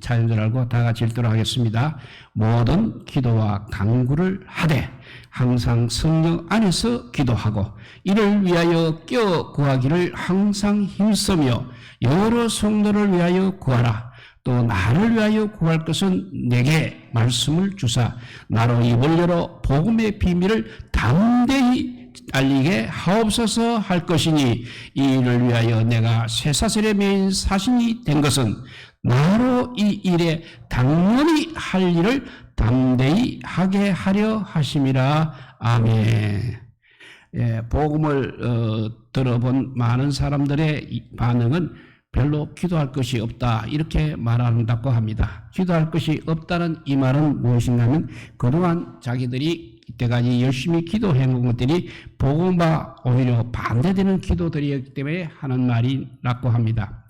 자연줄 알고 다 같이 읽도록 하겠습니다. 모든 기도와 간구를 하되 항상 성령 안에서 기도하고 이를 위하여 껴 구하기를 항상 힘쓰며 여러 성도를 위하여 구하라. 또 나를 위하여 구할 것은 내게 말씀을 주사 나로 입을 열어 복음의 비밀을 담대히 알리게 하옵소서 할 것이니 이 일을 위하여 내가 쇠사슬에 매인 사신이 된 것은 나로 이 일에 당연히 할 일을 담대히 하게 하려 하심이라. 아멘. 예, 복음을 들어본 많은 사람들의 반응은 별로 기도할 것이 없다 이렇게 말한다고 합니다. 기도할 것이 없다는 이 말은 무엇인가 하면 그동안 자기들이 이때까지 열심히 기도해온 것들이 복음과 오히려 반대되는 기도들이었기 때문에 하는 말이라고 합니다.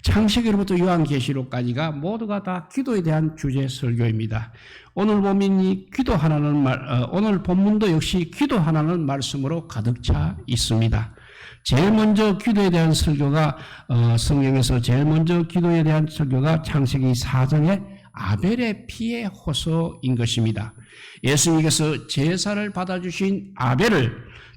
창세기로부터 요한계시록까지가 모두가 다 기도에 대한 주제 설교입니다. 오늘 오늘 본문도 역시 기도하라는 말씀으로 가득 차 있습니다. 제일 먼저 기도에 대한 설교가 성경에서 제일 먼저 기도에 대한 설교가 창세기 4장의 아벨의 피의 호소인 것입니다. 예수님께서 제사를 받아주신 아벨을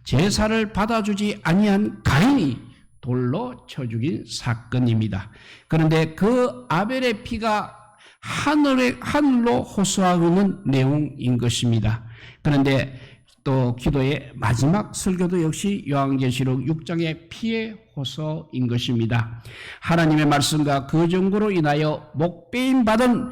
제사를 받아주지 아니한 가인이 돌로 쳐 죽인 사건입니다. 그런데 그 아벨의 피가 하늘로 호소하고 있는 내용인 것입니다. 그런데 또 기도의 마지막 설교도 역시 요한계시록 6장의 피의 호소인 것입니다. 하나님의 말씀과 그 정보로 인하여 목배임 받은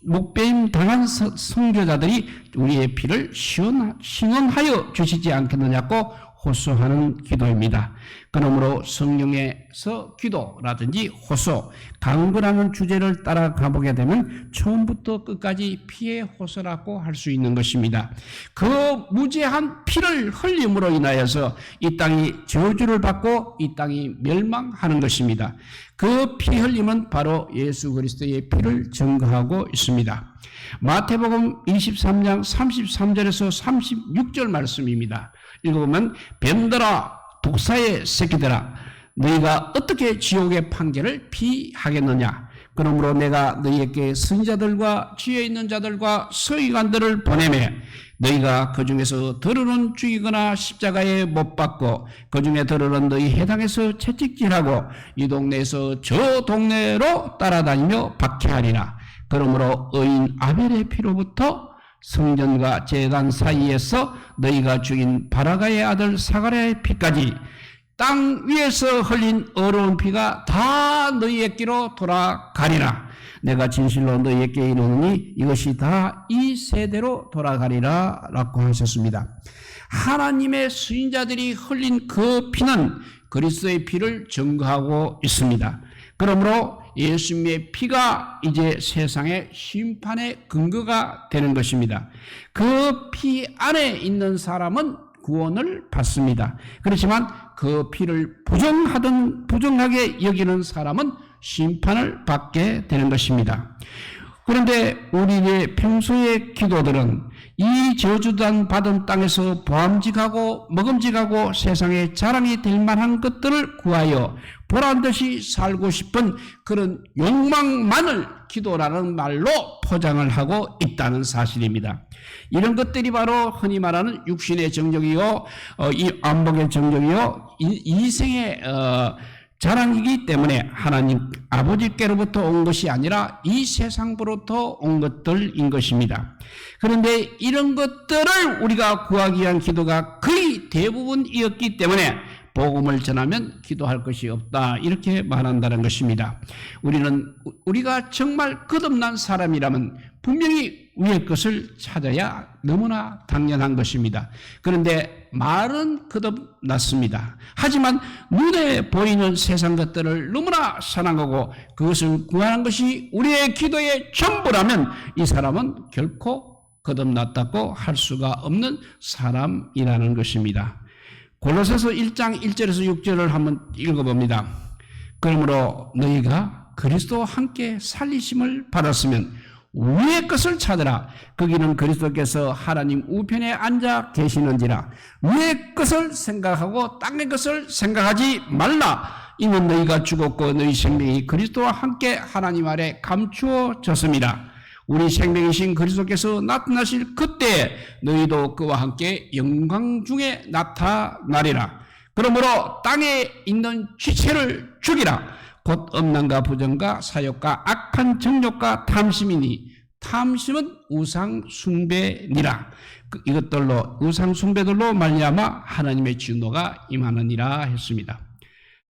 목배임 당한 선교자들이 우리의 피를 시원하여 주시지 않겠느냐고 호소하는 기도입니다. 그러므로 성령에서 기도라든지 호소, 간구라는 주제를 따라가 보게 되면 처음부터 끝까지 피의 호소라고 할 수 있는 것입니다. 그 무죄한 피를 흘림으로 인하여서 이 땅이 저주를 받고 이 땅이 멸망하는 것입니다. 그 피 흘림은 바로 예수 그리스도의 피를 증거하고 있습니다. 마태복음 23장 33절에서 36절 말씀입니다. 읽어보면 뱀들아 독사의 새끼들아 너희가 어떻게 지옥의 판결을 피하겠느냐. 그러므로 내가 너희에게 선지자들과 지혜 있는 자들과 서기관들을 보내매 너희가 그 중에서 들으는 죽이거나 십자가에 못 박고 그 중에 들으는 너희 해당에서 채찍질하고 이 동네에서 저 동네로 따라다니며 박해하리라. 그러므로 의인 아벨의 피로부터 성전과 제단 사이에서 너희가 죽인 바라가의 아들 사가랴의 피까지 땅 위에서 흘린 어려운 피가 다 너희에게로 돌아가리라. 내가 진실로 너희에게 이르노니 이것이 다 이 세대로 돌아가리라 라고 하셨습니다. 하나님의 수인자들이 흘린 그 피는 그리스도의 피를 증거하고 있습니다. 그러므로 예수님의 피가 이제 세상의 심판의 근거가 되는 것입니다. 그 피 안에 있는 사람은 구원을 받습니다. 그렇지만 그 피를 부정하게 여기는 사람은 심판을 받게 되는 것입니다. 그런데 우리의 평소의 기도들은 이 저주단 받은 땅에서 보암직하고 먹음직하고 세상에 자랑이 될 만한 것들을 구하여 보란듯이 살고 싶은 그런 욕망만을 기도라는 말로 포장을 하고 있다는 사실입니다. 이런 것들이 바로 흔히 말하는 육신의 정욕이요, 이 안목의 정욕이요, 이생의 자랑이기 때문에 하나님 아버지께로부터 온 것이 아니라 이 세상으로부터 온 것들인 것입니다. 그런데 이런 것들을 우리가 구하기 위한 기도가 거의 대부분이었기 때문에 복음을 전하면 기도할 것이 없다 이렇게 말한다는 것입니다. 우리가 정말 거듭난 사람이라면 분명히 위의 것을 찾아야 너무나 당연한 것입니다. 그런데 말은 거듭났습니다. 하지만 눈에 보이는 세상 것들을 너무나 사랑하고 그것을 구하는 것이 우리의 기도의 전부라면 이 사람은 결코 거듭났다고 할 수가 없는 사람이라는 것입니다. 골로새서 1장 1절에서 6절을 한번 읽어봅니다. 그러므로 너희가 그리스도와 함께 살리심을 받았으면 위의 것을 찾으라. 거기는 그리스도께서 하나님 우편에 앉아 계시는지라. 위의 것을 생각하고 땅의 것을 생각하지 말라. 이는 너희가 죽었고 너희 생명이 그리스도와 함께 하나님 아래 감추어졌습니다. 우리 생명이신 그리스도께서 나타나실 그때 너희도 그와 함께 영광 중에 나타나리라. 그러므로 땅에 있는 지체를 죽이라. 곧 음란과 부정과 사욕과 악한 정욕과 탐심이니 탐심은 우상 숭배니라. 이것들로 우상 숭배들로 말미암아 하나님의 진노가 임하느니라 했습니다.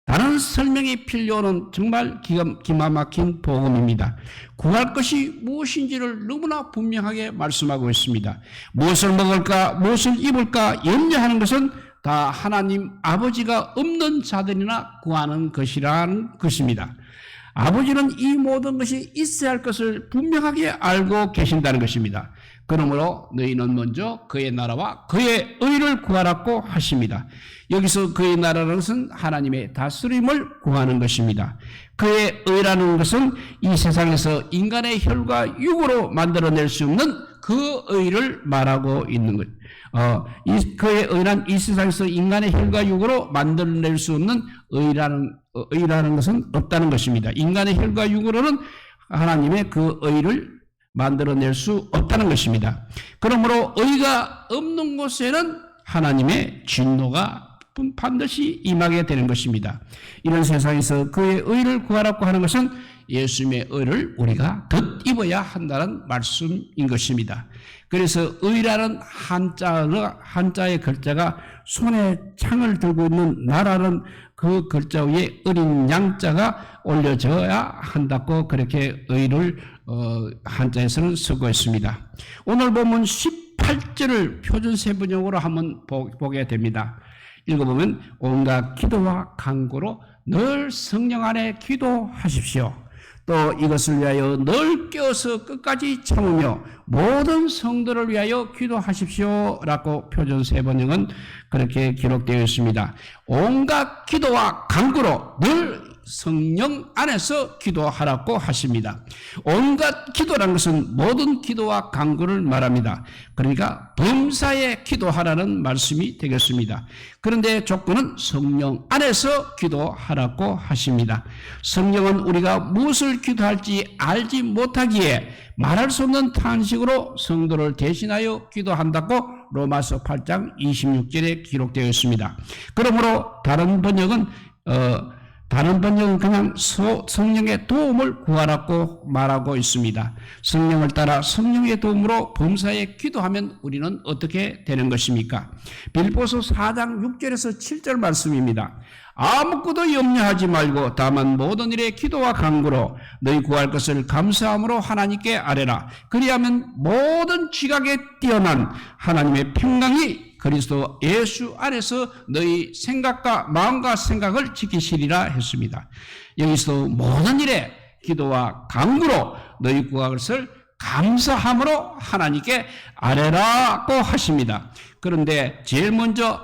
다른 설명이 필요 없는 정말 기가 막힌 복음입니다. 구할 것이 무엇인지를 너무나 분명하게 말씀하고 있습니다. 무엇을 먹을까, 무엇을 입을까 염려하는 것은 다 하나님 아버지가 없는 자들이나 구하는 것이라는 것입니다. 아버지는 이 모든 것이 있어야 할 것을 분명하게 알고 계신다는 것입니다. 그러므로 너희는 먼저 그의 나라와 그의 의를 구하라고 하십니다. 여기서 그의 나라라는 것은 하나님의 다스림을 구하는 것입니다. 그의 의라는 것은 이 세상에서 인간의 혈과 육으로 만들어낼 수 없는 그 의를 말하고 있는 것. 그의 의란 이 세상에서 인간의 혈과 육으로 만들어낼 수 없는 의라는 것은 없다는 것입니다. 인간의 혈과 육으로는 하나님의 그 의를 만들어낼 수 없다는 것입니다. 그러므로 의가 없는 곳에는 하나님의 진노가 반드시 임하게 되는 것입니다. 이런 세상에서 그의 의를 구하라고 하는 것은 예수님의 의를 우리가 덧입어야 한다는 말씀인 것입니다. 그래서 의라는 한자의 글자가 손에 창을 들고 있는 나라는 그 글자 위에 어린 양자가 올려져야 한다고 그렇게 의를 한자에서는 쓰고 있습니다. 오늘 본문 18절을 표준세번역으로 한번 보게 됩니다. 읽어보면 온갖 기도와 간구로 늘 성령 안에 기도하십시오. 또 이것을 위하여 늘 껴서 끝까지 참으며 모든 성도를 위하여 기도하십시오 라고 표준세번역은 그렇게 기록되어 있습니다. 온갖 기도와 간구로 늘 성령 안에서 기도하라고 하십니다. 온갖 기도라는 것은 모든 기도와 간구를 말합니다. 그러니까 범사에 기도하라는 말씀이 되겠습니다. 그런데 조건은 성령 안에서 기도하라고 하십니다. 성령은 우리가 무엇을 기도할지 알지 못하기에 말할 수 없는 탄식으로 성도를 대신하여 기도한다고 로마서 8장 26절에 기록되어 있습니다. 그러므로 다른 번역은 그냥 성령의 도움을 구하라고 말하고 있습니다. 성령을 따라 성령의 도움으로 범사에 기도하면 우리는 어떻게 되는 것입니까? 빌립보서 4장 6절에서 7절 말씀입니다. 아무것도 염려하지 말고 다만 모든 일에 기도와 간구로 너희 구할 것을 감사함으로 하나님께 아뢰라. 그리하면 모든 지각에 뛰어난 하나님의 평강이 그리스도 예수 안에서 너희 생각과 마음과 생각을 지키시리라 했습니다. 여기서 모든 일에 기도와 간구로 너희 구할 것을 감사함으로 하나님께 아뢰라고 하십니다. 그런데 제일 먼저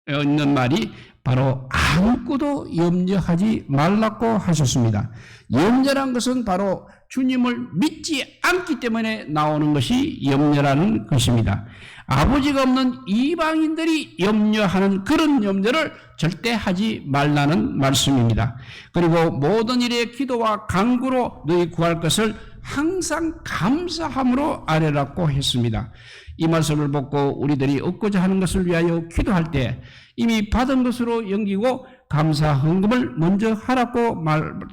있는 말이 바로 아무것도 염려하지 말라고 하셨습니다. 염려란 것은 바로 주님을 믿지 않기 때문에 나오는 것이 염려라는 것입니다. 아버지가 없는 이방인들이 염려하는 그런 염려를 절대 하지 말라는 말씀입니다. 그리고 모든 일에 기도와 간구로 너희 구할 것을 항상 감사함으로 아뢰라고 했습니다. 이 말씀을 보고 우리들이 얻고자 하는 것을 위하여 기도할 때 이미 받은 것으로 여기고 감사 헌금을 먼저 하라고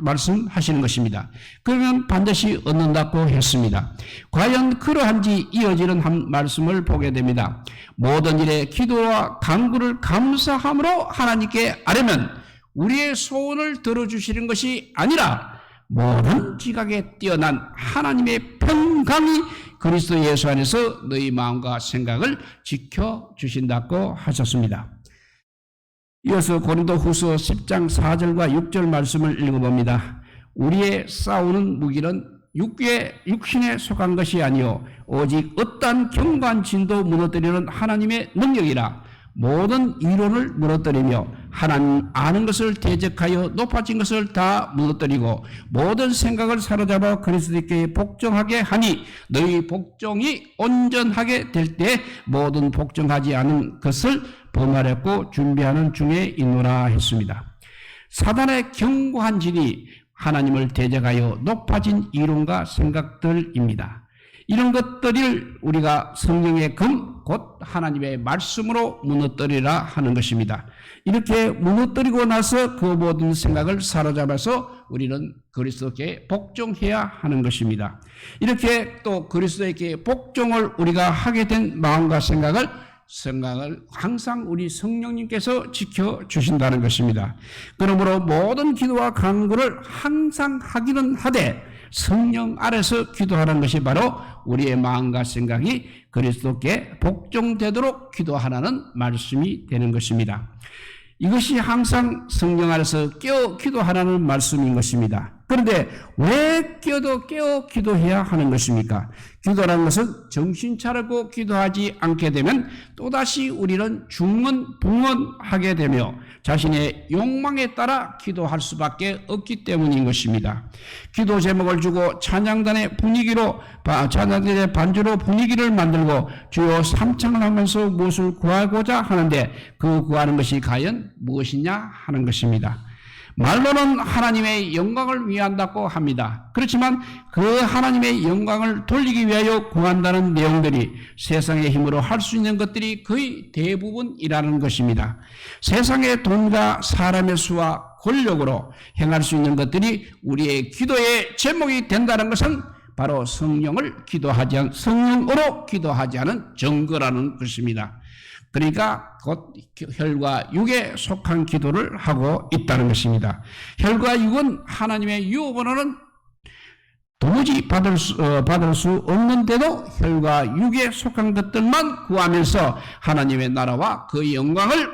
말씀하시는 것입니다. 그러면 반드시 얻는다고 했습니다. 과연 그러한지 이어지는 한 말씀을 보게 됩니다. 모든 일에 기도와 간구를 감사함으로 하나님께 아뢰면 우리의 소원을 들어주시는 것이 아니라 모든 지각에 뛰어난 하나님의 평강이 그리스도 예수 안에서 너희 마음과 생각을 지켜주신다고 하셨습니다. 이어서 고린도후서 10장 4절과 6절 말씀을 읽어봅니다. 우리의 싸우는 무기는 육신에 속한 것이 아니요 오직 어떠한 경관 진도 무너뜨리는 하나님의 능력이라. 모든 이론을 무너뜨리며 하나님 아는 것을 대적하여 높아진 것을 다 무너뜨리고 모든 생각을 사로잡아 그리스도께 복종하게 하니 너희 복종이 온전하게 될 때 모든 복종하지 않은 것을 범하려고 준비하는 중에 있노라 했습니다. 사단의 견고한 진이 하나님을 대적하여 높아진 이론과 생각들입니다. 이런 것들을 우리가 성령의 금, 곧 하나님의 말씀으로 무너뜨리라 하는 것입니다. 이렇게 무너뜨리고 나서 그 모든 생각을 사로잡아서 우리는 그리스도께 복종해야 하는 것입니다. 이렇게 또 그리스도에게 복종을 우리가 하게 된 마음과 생각을 항상 우리 성령님께서 지켜주신다는 것입니다. 그러므로 모든 기도와 간구를 항상 하기는 하되 성령 아래서 기도하는 것이 바로 우리의 마음과 생각이 그리스도께 복종되도록 기도하라는 말씀이 되는 것입니다. 이것이 항상 성령 아래서 깨어 기도하라는 말씀인 것입니다. 그런데 왜 깨어 기도해야 하는 것입니까? 기도라는 것은 정신 차리고 기도하지 않게 되면 또다시 우리는 중언부언하게 되며 자신의 욕망에 따라 기도할 수밖에 없기 때문인 것입니다. 기도 제목을 주고 찬양단의 반주로 분위기를 만들고 주여 삼창을 하면서 무엇을 구하고자 하는데 그 구하는 것이 과연 무엇이냐 하는 것입니다. 말로는 하나님의 영광을 위한다고 합니다. 그렇지만 그 하나님의 영광을 돌리기 위하여 구한다는 내용들이 세상의 힘으로 할 수 있는 것들이 거의 대부분이라는 것입니다. 세상의 돈과 사람의 수와 권력으로 행할 수 있는 것들이 우리의 기도의 제목이 된다는 것은 바로 성령으로 기도하지 않은 증거라는 것입니다. 그러니까 곧 혈과 육에 속한 기도를 하고 있다는 것입니다. 혈과 육은 하나님의 유업으로는 도무지 받을 수 없는데도 혈과 육에 속한 것들만 구하면서 하나님의 나라와 그 영광을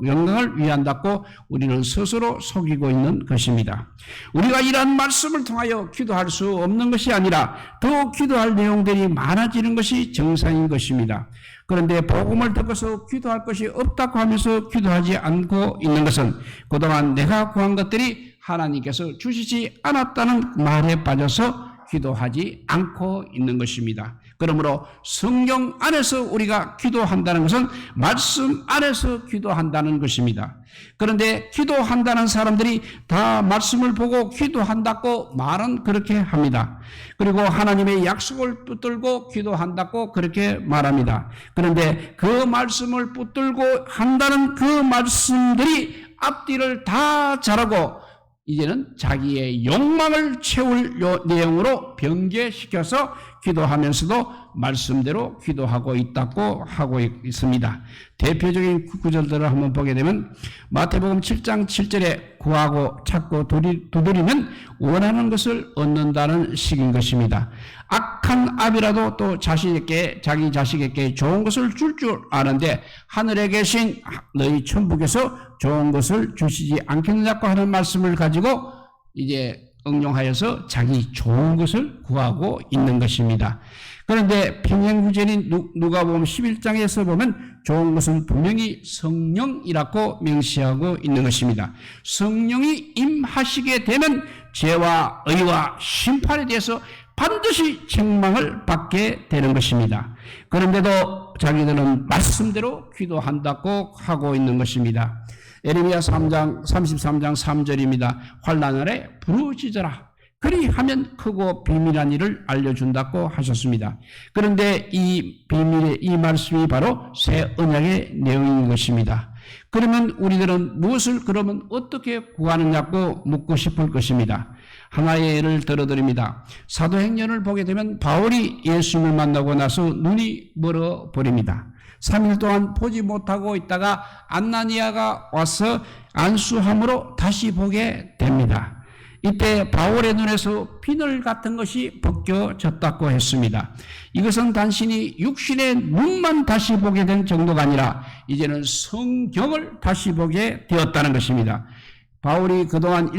영광을 위한다고 우리는 스스로 속이고 있는 것입니다. 우리가 이러한 말씀을 통하여 기도할 수 없는 것이 아니라 더 기도할 내용들이 많아지는 것이 정상인 것입니다. 그런데 복음을 듣고서 기도할 것이 없다고 하면서 기도하지 않고 있는 것은 그동안 내가 구한 것들이 하나님께서 주시지 않았다는 말에 빠져서 기도하지 않고 있는 것입니다. 그러므로 성령 안에서 우리가 기도한다는 것은 말씀 안에서 기도한다는 것입니다. 그런데 기도한다는 사람들이 다 말씀을 보고 기도한다고 말은 그렇게 합니다. 그리고 하나님의 약속을 붙들고 기도한다고 그렇게 말합니다. 그런데 그 말씀을 붙들고 한다는 그 말씀들이 앞뒤를 다 자르고 이제는 자기의 욕망을 채울 내용으로 변개시켜서 기도하면서도 말씀대로 기도하고 있다고 하고 있습니다. 대표적인 구절들을 한번 보게 되면 마태복음 7장 7절에 구하고 찾고 두드리면 원하는 것을 얻는다는 식인 것입니다. 악한 아비라도 또 자기 자식에게 좋은 것을 줄 아는데 하늘에 계신 너희 천부께서 좋은 것을 주시지 않겠느냐고 하는 말씀을 가지고 이제 응용하여서 자기 좋은 것을 구하고 있는 것입니다. 그런데 평행구절인 누가복음 11장에서 보면 좋은 것은 분명히 성령이라고 명시하고 있는 것입니다. 성령이 임하시게 되면 죄와 의와 심판에 대해서 반드시 책망을 받게 되는 것입니다. 그런데도 자기들은 말씀대로 기도한다고 하고 있는 것입니다. 에레미야 33장 3절입니다. 환난 날에 부르짖어라. 그리하면 크고 비밀한 일을 알려준다고 하셨습니다. 그런데 이 비밀의 이 말씀이 바로 새 언약의 내용인 것입니다. 그러면 우리들은 그러면 어떻게 구하느냐고 묻고 싶을 것입니다. 하나의 예를 들어드립니다. 사도행전을 보게 되면 바울이 예수님을 만나고 나서 눈이 멀어버립니다. 3일 동안 보지 못하고 있다가 안나니아가 와서 안수함으로 다시 보게 됩니다. 이때 바울의 눈에서 비늘 같은 것이 벗겨졌다고 했습니다. 이것은 단순히 육신의 눈만 다시 보게 된 정도가 아니라 이제는 성경을 다시 보게 되었다는 것입니다. 바울이 그동안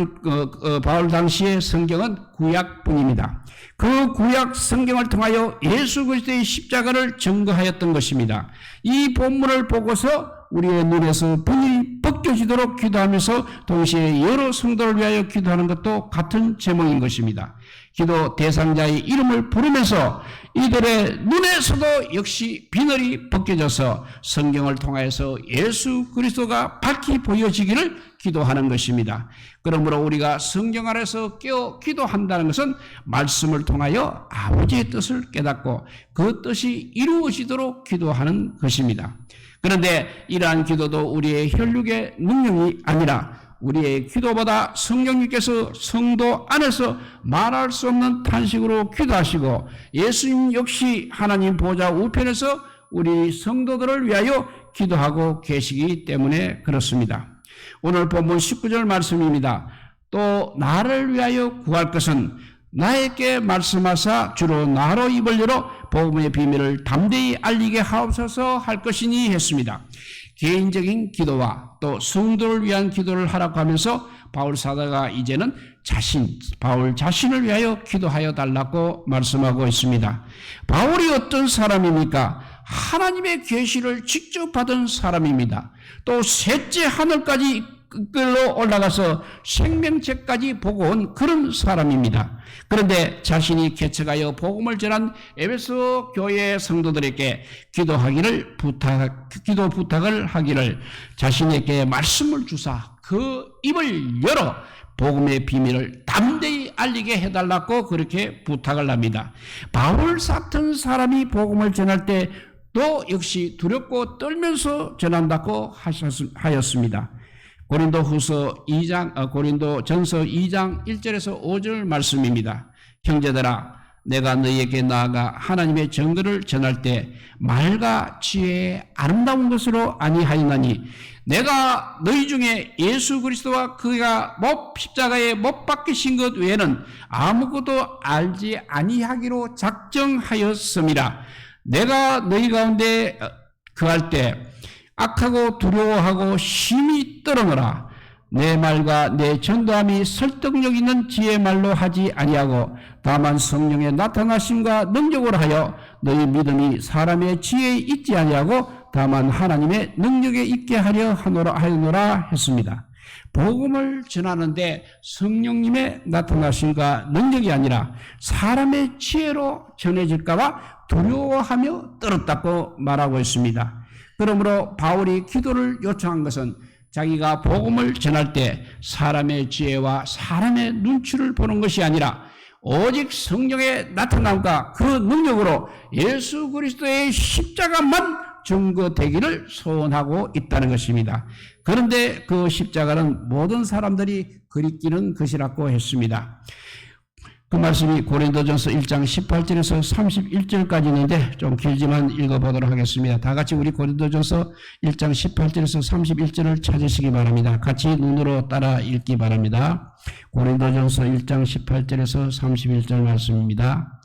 바울 당시의 성경은 구약뿐입니다. 그 구약 성경을 통하여 예수 그리스도의 십자가를 증거하였던 것입니다. 이 본문을 보고서 우리의 눈에서 분이 벗겨지도록 기도하면서 동시에 여러 성도를 위하여 기도하는 것도 같은 제목인 것입니다. 기도 대상자의 이름을 부르면서 이들의 눈에서도 역시 비늘이 벗겨져서 성경을 통하여서 예수 그리스도가 밝히 보여지기를 기도하는 것입니다. 그러므로 우리가 성경 안에서 깨어 기도한다는 것은 말씀을 통하여 아버지의 뜻을 깨닫고 그 뜻이 이루어지도록 기도하는 것입니다. 그런데 이러한 기도도 우리의 혈육의 능력이 아니라 우리의 기도보다 성령님께서 성도 안에서 말할 수 없는 탄식으로 기도하시고 예수님 역시 하나님 보좌 우편에서 우리 성도들을 위하여 기도하고 계시기 때문에 그렇습니다. 오늘 본문 19절 말씀입니다. 또 나를 위하여 구할 것은 나에게 말씀하사 주로 나로 입을 열어 복음의 비밀을 담대히 알리게 하옵소서 할 것이니 했습니다. 개인적인 기도와 또 성도를 위한 기도를 하라고 하면서 바울 사도가 이제는 바울 자신을 위하여 기도하여 달라고 말씀하고 있습니다. 바울이 어떤 사람입니까? 하나님의 계시를 직접 받은 사람입니다. 또 셋째 하늘까지 끌러 올라가서 생명책까지 보고 온 그런 사람입니다. 그런데 자신이 개척하여 복음을 전한 에베소 교회 성도들에게 기도 부탁을 하기를 자신에게 말씀을 주사 그 입을 열어 복음의 비밀을 담대히 알리게 해달라고 그렇게 부탁을 합니다. 바울 같은 사람이 복음을 전할 때 또 역시 두렵고 떨면서 전한다고 하였습니다. 고린도전서 2장 1절에서 5절 말씀입니다. 형제들아 내가 너희에게 나아가 하나님의 정거를 전할 때 말과 지혜의 아름다운 것으로 아니하였나니 내가 너희 중에 예수 그리스도와 그가 십자가에 못 박히신 것 외에는 아무것도 알지 아니하기로 작정하였음이라. 내가 너희 가운데 거할 때 악하고 두려워하고 심히 떨어노라. 내 말과 내 전도함이 설득력 있는 지혜의 말로 하지 아니하고 다만 성령의 나타나심과 능력으로 하여 너희 믿음이 사람의 지혜에 있지 아니하고 다만 하나님의 능력에 있게 하려 하노라 했습니다. 복음을 전하는데 성령님의 나타나심과 능력이 아니라 사람의 지혜로 전해질까 봐 두려워하며 떨었다고 말하고 있습니다. 그러므로 바울이 기도를 요청한 것은 자기가 복음을 전할 때 사람의 지혜와 사람의 눈치를 보는 것이 아니라 오직 성령의 나타남과 그 능력으로 예수 그리스도의 십자가만 증거되기를 소원하고 있다는 것입니다. 그런데 그 십자가는 모든 사람들이 그리끼는 것이라고 했습니다. 그 말씀이 고린도전서 1장 18절에서 31절까지 있는데 좀 길지만 읽어보도록 하겠습니다. 다 같이 우리 고린도전서 1장 18절에서 31절을 찾으시기 바랍니다. 같이 눈으로 따라 읽기 바랍니다. 고린도전서 1장 18절에서 31절 말씀입니다.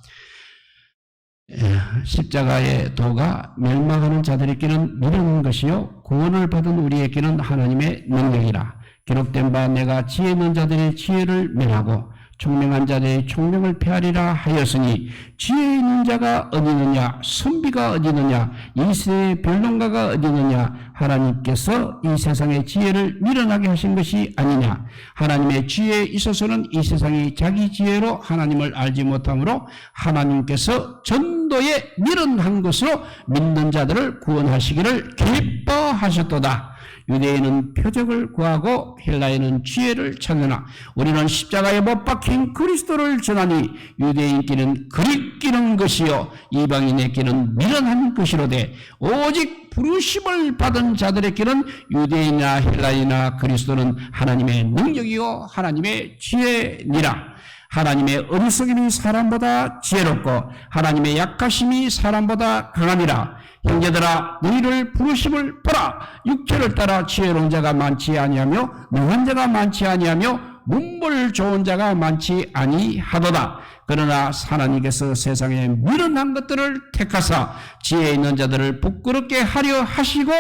십자가의 도가 멸망하는 자들에게는 미련한 것이요 구원을 받은 우리에게는 하나님의 능력이라. 기록된 바 내가 지혜 있는 자들의 지혜를 멸하고 총명한 자들의 총명을 폐하리라 하였으니 지혜 있는 자가 어디 있느냐 선비가 어디 있느냐 이 세대의 변론가가 어디 있느냐 하나님께서 이 세상의 지혜를 미련하게 하신 것이 아니냐. 하나님의 지혜에 있어서는 이 세상이 자기 지혜로 하나님을 알지 못하므로 하나님께서 전도에 미련한 것으로 믿는 자들을 구원하시기를 기뻐하셨도다. 유대인은 표적을 구하고 헬라인은 지혜를 찾느나 우리는 십자가에 못 박힌 그리스도를 전하니 유대인끼는 그리끼는 것이요 이방인에게는 미련한 것이로되 오직 부르심을 받은 자들에게는 유대인이나 헬라인이나 그리스도는 하나님의 능력이요 하나님의 지혜니라. 하나님의 어리석임이 사람보다 지혜롭고 하나님의 약하심이 사람보다 강함이라. 형제들아 너희를 부르심을 보라. 육체를 따라 지혜로운 자가 많지 아니하며 능한 자가 많지 아니하며 문벌 좋은 자가 많지 아니하도다. 그러나 하나님께서 세상에 미련한 것들을 택하사 지혜 있는 자들을 부끄럽게 하려 하시고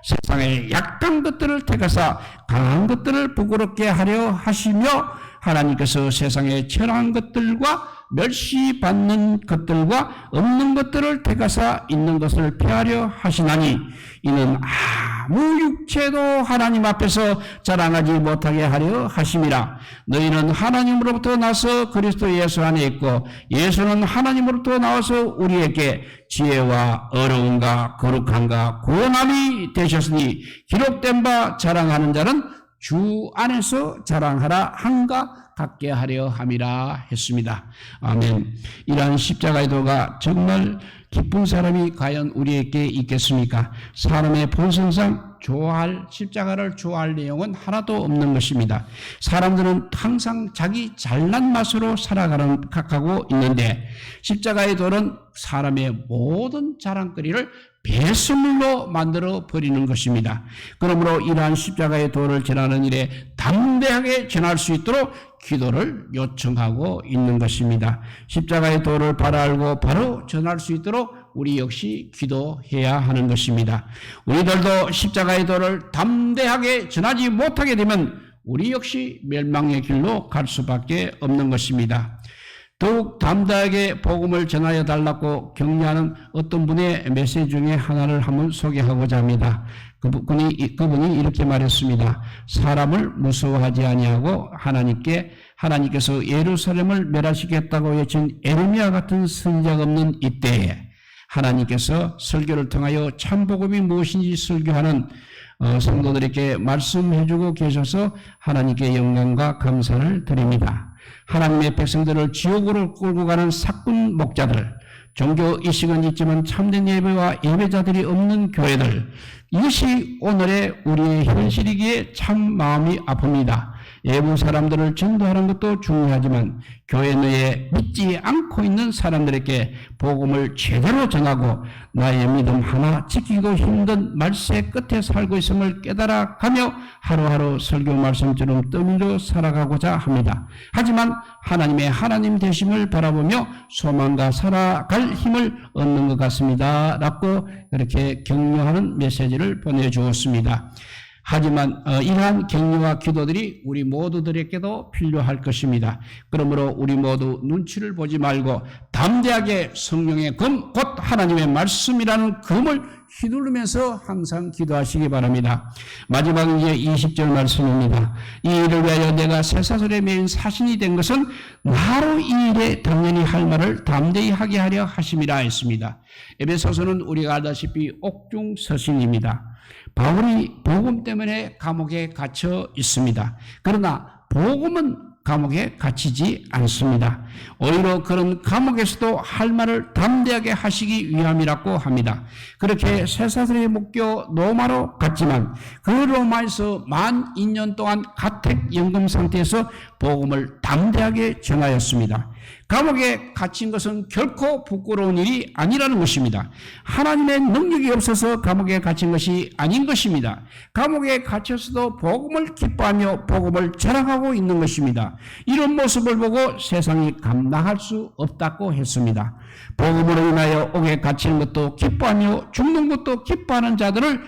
세상에 약한 것들을 택하사 강한 것들을 부끄럽게 하려 하시며 하나님께서 세상에 천한 것들과 멸시받는 것들과 없는 것들을 택하사 있는 것을 피하려 하시나니 이는 아무 육체도 하나님 앞에서 자랑하지 못하게 하려 하심이라. 너희는 하나님으로부터 나서 그리스도 예수 안에 있고 예수는 하나님으로부터 나와서 우리에게 지혜와 어려움과 거룩함과 구원함이 되셨으니 기록된 바 자랑하는 자는 주 안에서 자랑하라 한가 갖게 하려 함이라 했습니다. 아멘. 이러한 십자가의 도가 정말 기쁜 사람이 과연 우리에게 있겠습니까? 사람의 본성상 십자가를 좋아할 내용은 하나도 없는 것입니다. 사람들은 항상 자기 잘난 맛으로 살아가고 있는데 십자가의 도는 사람의 모든 자랑거리를 배설물로 만들어 버리는 것입니다. 그러므로 이러한 십자가의 도를 전하는 일에 담대하게 전할 수 있도록 기도를 요청하고 있는 것입니다. 십자가의 도를 바로 알고 바로 전할 수 있도록 우리 역시 기도해야 하는 것입니다. 우리들도 십자가의 도를 담대하게 전하지 못하게 되면 우리 역시 멸망의 길로 갈 수밖에 없는 것입니다. 더욱 담대하게 복음을 전하여 달라고 격려하는 어떤 분의 메시지 중에 하나를 한번 소개하고자 합니다. 그분이 이렇게 말했습니다. 사람을 무서워하지 아니하고 하나님께서 예루살렘을 멸하시겠다고 외친 에르미야 같은 선지자가 없는 이때에 하나님께서 설교를 통하여 참복음이 무엇인지 설교하는 성도들에게 말씀해주고 계셔서 하나님께 영광과 감사를 드립니다. 하나님의 백성들을 지옥으로 끌고 가는 사꾼 목자들, 종교 의식은 있지만 참된 예배와 예배자들이 없는 교회들, 이것이 오늘의 우리의 현실이기에 참 마음이 아픕니다. 외부 사람들을 전도하는 것도 중요하지만 교회 내에 믿지 않고 있는 사람들에게 복음을 제대로 전하고 나의 믿음 하나 지키기도 힘든 말세 끝에 살고 있음을 깨달아가며 하루하루 설교 말씀처럼 떠밀려 살아가고자 합니다. 하지만 하나님의 하나님 되심을 바라보며 소망과 살아갈 힘을 얻는 것 같습니다. 라고 그렇게 격려하는 메시지를 보내주었습니다. 하지만 이러한 격려와 기도들이 우리 모두들에게도 필요할 것입니다. 그러므로 우리 모두 눈치를 보지 말고 담대하게 성령의 금, 곧 하나님의 말씀이라는 금을 휘두르면서 항상 기도하시기 바랍니다. 마지막 이제 20절 말씀입니다. 이 일을 위하여 내가 쇠사슬에 매인 사신이 된 것은 나로 이 일에 당연히 할 말을 담대히 하게 하려 하심이라 했습니다. 에베소서는 우리가 알다시피 옥중 서신입니다. 바울이 복음 때문에 감옥에 갇혀 있습니다. 그러나 복음은 감옥에 갇히지 않습니다. 오히려 그런 감옥에서도 할 말을 담대하게 하시기 위함이라고 합니다. 그렇게 쇠사슬에 묶여 로마로 갔지만 그 로마에서 만 2년 동안 가택연금 상태에서 복음을 담대하게 전하였습니다. 감옥에 갇힌 것은 결코 부끄러운 일이 아니라는 것입니다. 하나님의 능력이 없어서 감옥에 갇힌 것이 아닌 것입니다. 감옥에 갇혀서도 복음을 기뻐하며 복음을 자랑하고 있는 것입니다. 이런 모습을 보고 세상이 감당할 수 없다고 했습니다. 복음으로 인하여 옥에 갇히는 것도 기뻐하며 죽는 것도 기뻐하는 자들을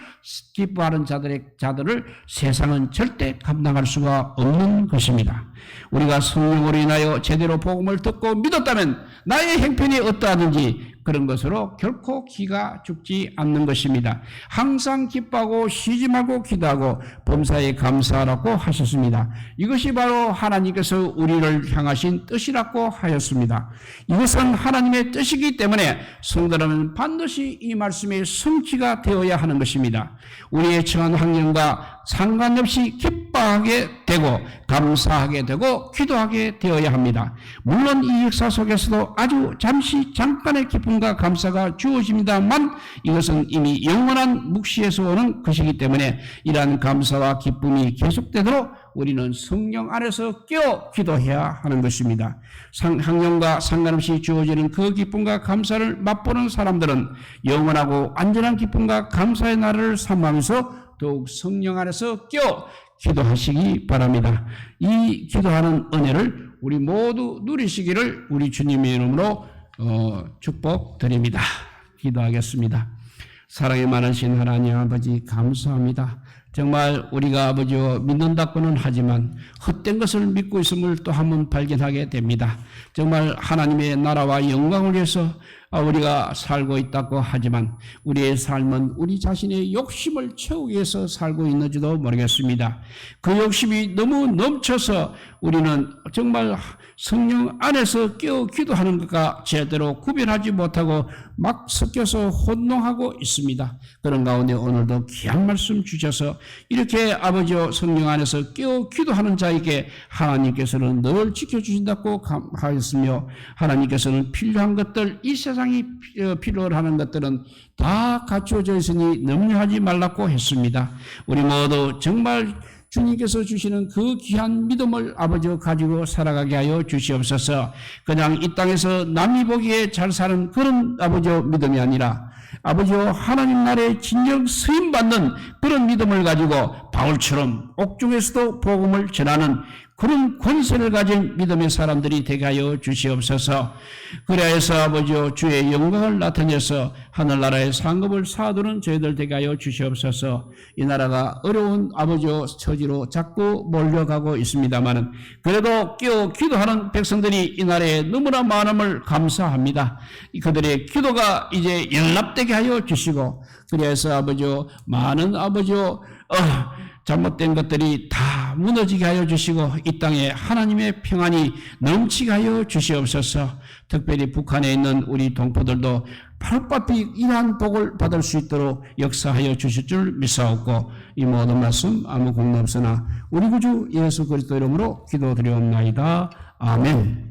세상은 절대 감당할 수가 없는 것입니다. 우리가 성령으로 인하여 제대로 복음을 듣고 믿었다면 나의 형편이 어떠하든지 그런 것으로 결코 기가 죽지 않는 것입니다. 항상 기뻐하고 쉬지 말고 기도하고 범사에 감사하라고 하셨습니다. 이것이 바로 하나님께서 우리를 향하신 뜻이라고 하였습니다. 이것은 하나님의 뜻이기 때문에 성도라면 반드시 이 말씀의 성취가 되어야 하는 것입니다. 우리의 처한 환경과 상관없이 기뻐하게 되고 감사하게 되고 기도하게 되어야 합니다. 물론 이 역사 속에서도 아주 잠깐의 기쁨과 감사가 주어집니다만 이것은 이미 영원한 묵시에서 오는 것이기 때문에 이러한 감사와 기쁨이 계속되도록 우리는 성령 안에서 깨어 기도해야 하는 것입니다. 환경과 상관없이 주어지는 그 기쁨과 감사를 맛보는 사람들은 영원하고 안전한 기쁨과 감사의 나라를 삼으면서 더욱 성령 안에서 깨어 기도하시기 바랍니다. 이 기도하는 은혜를 우리 모두 누리시기를 우리 주님의 이름으로 축복드립니다. 기도하겠습니다. 사랑이 많으신 하나님 아버지 감사합니다. 정말 우리가 아버지여 믿는다고는 하지만 헛된 것을 믿고 있음을 또 한 번 발견하게 됩니다. 정말 하나님의 나라와 영광을 위해서 우리가 살고 있다고 하지만 우리의 삶은 우리 자신의 욕심을 채우기 위해서 살고 있는지도 모르겠습니다. 그 욕심이 너무 넘쳐서 우리는 정말 성령 안에서 깨어 기도하는 것과 제대로 구별하지 못하고 막 섞여서 혼동하고 있습니다. 그런 가운데 오늘도 귀한 말씀 주셔서 이렇게 아버지와 성령 안에서 깨어 기도하는 자에게 하나님께서는 늘 지켜주신다고 하였으며 하나님께서는 필요한 것들, 이 세상이 필요로 하는 것들은 다 갖추어져 있으니 염려하지 말라고 했습니다. 우리 모두 정말 주님께서 주시는 그 귀한 믿음을 아버지와 가지고 살아가게 하여 주시옵소서. 그냥 이 땅에서 남이 보기에 잘 사는 그런 아버지와 믿음이 아니라 아버지와 하나님 나라의 진정 쓰임받는 그런 믿음을 가지고 바울처럼 옥중에서도 복음을 전하는 그런 권세를 가진 믿음의 사람들이 되게 하여 주시옵소서. 그래서 아버지여 주의 영광을 나타내서 하늘나라의 상급을 쌓아두는 저희들 되게 하여 주시옵소서. 이 나라가 어려운 아버지여 처지로 자꾸 몰려가고 있습니다마는 그래도 깨어 기도하는 백성들이 이 나라에 너무나 많음을 감사합니다. 그들의 기도가 이제 연락되게 하여 주시고 그래서 아버지여 많은 아버지여 잘못된 것들이 다 무너지게 하여 주시고 이 땅에 하나님의 평안이 넘치게 하여 주시옵소서. 특별히 북한에 있는 우리 동포들도 팔바삐 이러한 복을 받을 수 있도록 역사하여 주실 줄 믿사옵고 이 모든 말씀 아무 공로 없으나 우리 구주 예수 그리스도 이름으로 기도드리옵나이다. 아멘.